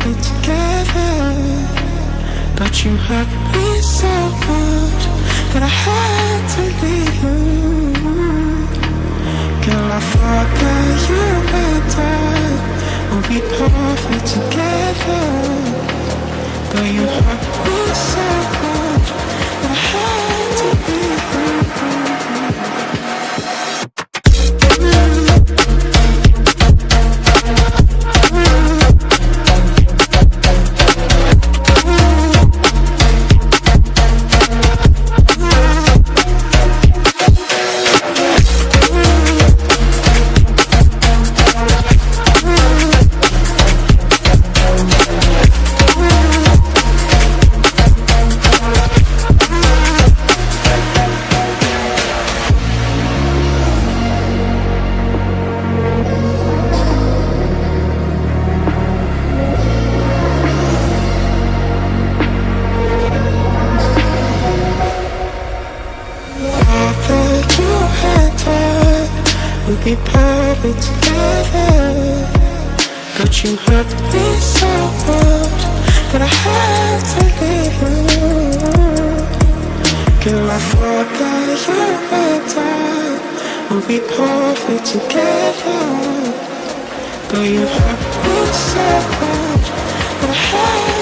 perfect together, but you hurt me so much that I had to leave you. Girl, I thought that you and I would be perfect together, but you hurt me so much that I had to leave you. We'd be perfect together, but you hurt me so much that I had to leave you. Girl, I thought that you and I would be perfect together, but you hurt me so much that I had